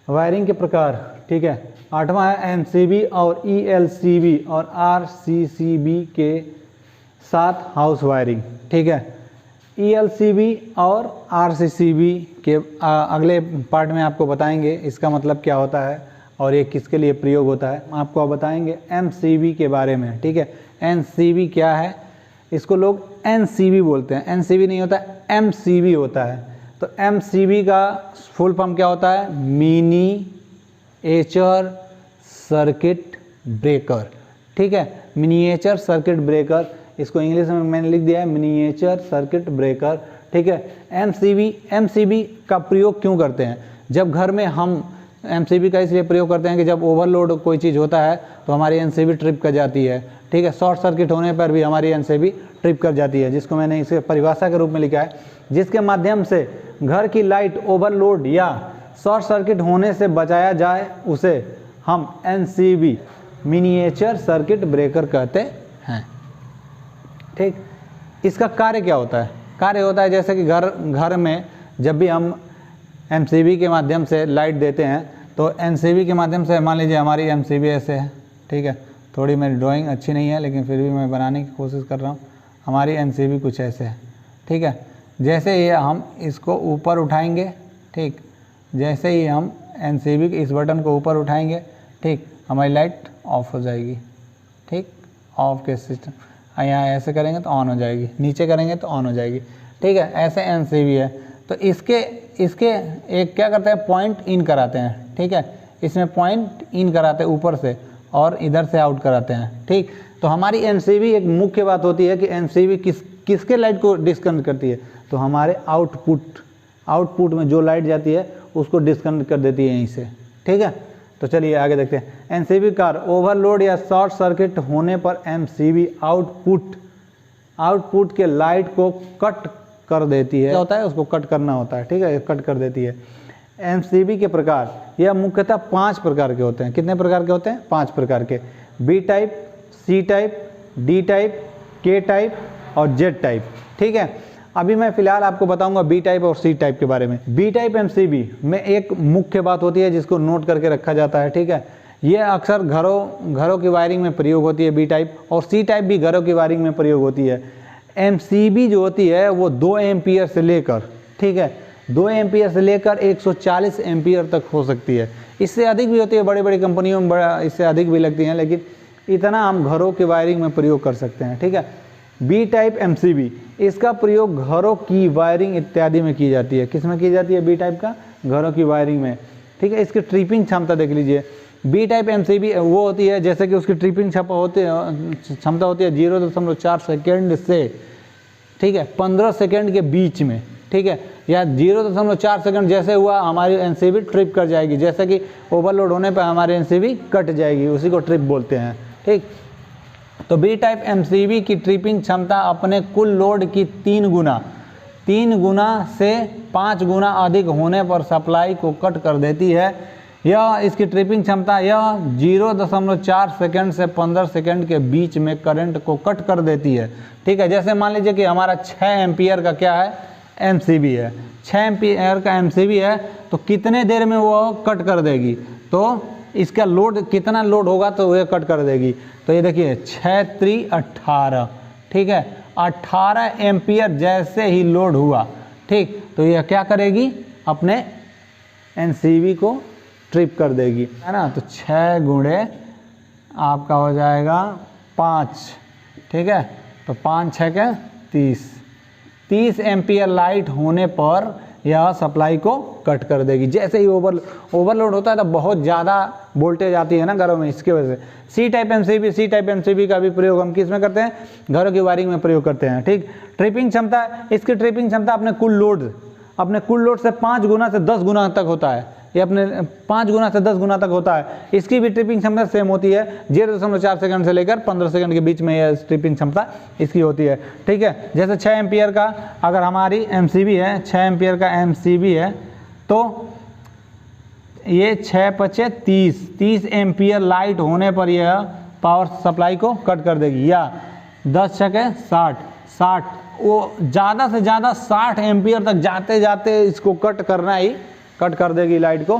Wiring के प्रकार, ठीक है। 8वां है एमसीबी और ईएलसीबी और आरसीसीबी के साथ हाउस वायरिंग, ठीक है। ईएलसीबी और आरसीसीबी के अगले पार्ट में आपको बताएंगे इसका मतलब क्या होता है और ये किसके लिए प्रयोग होता है। आपको बताएंगे एमसीबी के बारे में, ठीक है। एनसीबी क्या है, इसको लोग एनसीबी बोलते हैं, एनसीबी नहीं होता, एमसीबी होता है। तो एमसीबी का फुल फॉर्म क्या होता है, मिनिएचर सर्किट ब्रेकर, ठीक है। मिनिएचर सर्किट ब्रेकर, इसको इंग्लिश में मैंने लिख दिया है मिनिएचर सर्किट ब्रेकर, ठीक है। एमसीबी का प्रयोग क्यों करते हैं, जब घर में हम एमसीबी का इसलिए प्रयोग करते हैं कि जब ओवरलोड कोई चीज़ होता है तो हमारी एनसीबी ट्रिप कर जाती है, ठीक है। शॉर्ट सर्किट होने पर भी हमारी एनसीबी ट्रिप कर जाती है, जिसको मैंने इसे परिभाषा के रूप में लिखा है, जिसके माध्यम से घर की लाइट ओवरलोड या शॉर्ट सर्किट होने से बचाया जाए उसे हम एनसीबी मिनिएचर सर्किट ब्रेकर कहते हैं, ठीक। इसका कार्य क्या होता है, कार्य होता है जैसे कि घर में जब भी हम एमसीबी के माध्यम से लाइट देते हैं तो एनसीबी के माध्यम से, मान लीजिए हमारी एमसीबी ऐसे है, ठीक है। थोड़ी मेरी ड्राइंग अच्छी नहीं है लेकिन फिर भी मैं बनाने की कोशिश कर रहा हूँ। हमारी एनसीबी कुछ ऐसे है, ठीक है। जैसे ही हम इसको ऊपर उठाएंगे, ठीक, जैसे ही हम एनसीबी के इस बटन को ऊपर उठाएंगे, ठीक, हमारी लाइट ऑफ हो जाएगी, ठीक। ऑफ के सिस्टम यहाँ ऐसे करेंगे तो ऑन हो जाएगी, नीचे करेंगे तो ऑन हो जाएगी, ठीक है। ऐसे एनसीबी है। तो इसके एक क्या करते हैं, पॉइंट इन कराते हैं, ठीक है। इसमें पॉइंट इन कराते हैं ऊपर से और इधर से आउट कराते हैं, ठीक। तो हमारी एमसीबी एक मुख्य बात होती है कि एमसीबी किसके लाइट को डिस्कनेक्ट करती है, तो हमारे आउटपुट में जो लाइट जाती है उसको डिस्कनेक्ट कर देती है यहीं से, ठीक है। तो चलिए आगे देखते हैं। एमसीबी कार ओवरलोड या शॉर्ट सर्किट होने पर एमसीबी आउटपुट के लाइट को कट कर देती है, क्या होता है, उसको कट करना होता है, ठीक है, कट कर देती है। एमसीबी के प्रकार यह मुख्यतः 5 प्रकार के होते हैं। कितने प्रकार के होते हैं, 5 प्रकार के। B type, C type, D type, K type और जेड टाइप, ठीक है। अभी मैं फिलहाल आपको बताऊंगा बी टाइप और सी टाइप के बारे में। बी टाइप एमसीबी में एक मुख्य बात होती है जिसको नोट करके रखा जाता है, ठीक है। यह अक्सर घरों की वायरिंग में प्रयोग होती है बी टाइप, और सी टाइप भी घरों की वायरिंग में प्रयोग होती है। एमसीबी जो होती है वो 2 एम्पियर से लेकर, ठीक है, 2 एम्पियर से लेकर 140 एम्पियर तक हो सकती है। इससे अधिक भी होती है, बड़ी बड़ी कंपनियों में इससे अधिक भी लगती हैं, लेकिन इतना हम घरों की वायरिंग में प्रयोग कर सकते हैं, ठीक है। बी टाइप एमसीबी, इसका प्रयोग घरों की वायरिंग इत्यादि में की जाती है। किस में की जाती है, बी टाइप का, घरों की वायरिंग में, ठीक है। इसकी ट्रिपिंग क्षमता देख लीजिए। बी टाइप एमसीबी वो होती है जैसे कि उसकी ट्रिपिंग क्षमता होती है 0.4 सेकेंड से, ठीक है, 15 सेकेंड के बीच में, ठीक है, या 0.4 सेकेंड जैसे हुआ हमारी एनसीबी ट्रिप कर जाएगी, जैसे कि ओवरलोड होने पर हमारी एनसीबी कट जाएगी, उसी को ट्रिप बोलते हैं, ठीक। तो बी टाइप एमसीबी की ट्रिपिंग क्षमता अपने कुल लोड की 3 गुना से 5 गुना अधिक होने पर सप्लाई को कट कर देती है। यह इसकी ट्रिपिंग क्षमता यह 0.4 सेकेंड से 15 सेकेंड के बीच में करंट को कट कर देती है, ठीक है। जैसे मान लीजिए कि हमारा 6 एम्पियर का क्या है, एमसीबी है, 6 एम्पियर का एमसीबी है, तो कितने देर में वो कट कर देगी, तो इसका लोड कितना लोड होगा तो वह कट कर देगी। तो ये देखिए 6 3 18, ठीक है, 18 एम्पियर जैसे ही लोड हुआ, ठीक, तो यह क्या करेगी, अपने एनसीबी को ट्रिप कर देगी, है ना। तो 6 गुणे आपका हो जाएगा 5, ठीक है, तो 5 6 के 30 एम्पियर लाइट होने पर यह सप्लाई को कट कर देगी। जैसे ही ओवरलोड होता है तो बहुत ज़्यादा वोल्टेज आती है ना घरों में, इसके वजह से। सी टाइप एमसीबी का भी प्रयोग हम किस में करते हैं, घरों की वायरिंग में प्रयोग करते हैं, ठीक। ट्रिपिंग क्षमता, इसकी ट्रिपिंग क्षमता अपने कुल लोड से 5 गुना से 10 गुना तक होता है। ये अपने 5 गुना से 10 गुना तक होता है। इसकी भी ट्रिपिंग क्षमता सेम होती है, 0.4 सेकंड से लेकर 15 सेकंड के बीच में यह ट्रिपिंग क्षमता इसकी होती है, ठीक है। जैसे 6 एम्पियर का अगर हमारी एमसीबी है, 6 एम्पियर का एमसीबी है, तो ये 6 5 30 एम्पियर लाइट होने पर यह पावर सप्लाई को कट कर देगी, या 10 6 60, वो ज़्यादा से ज़्यादा 60 एम्पियर तक जाते इसको कट कर देगी लाइट को।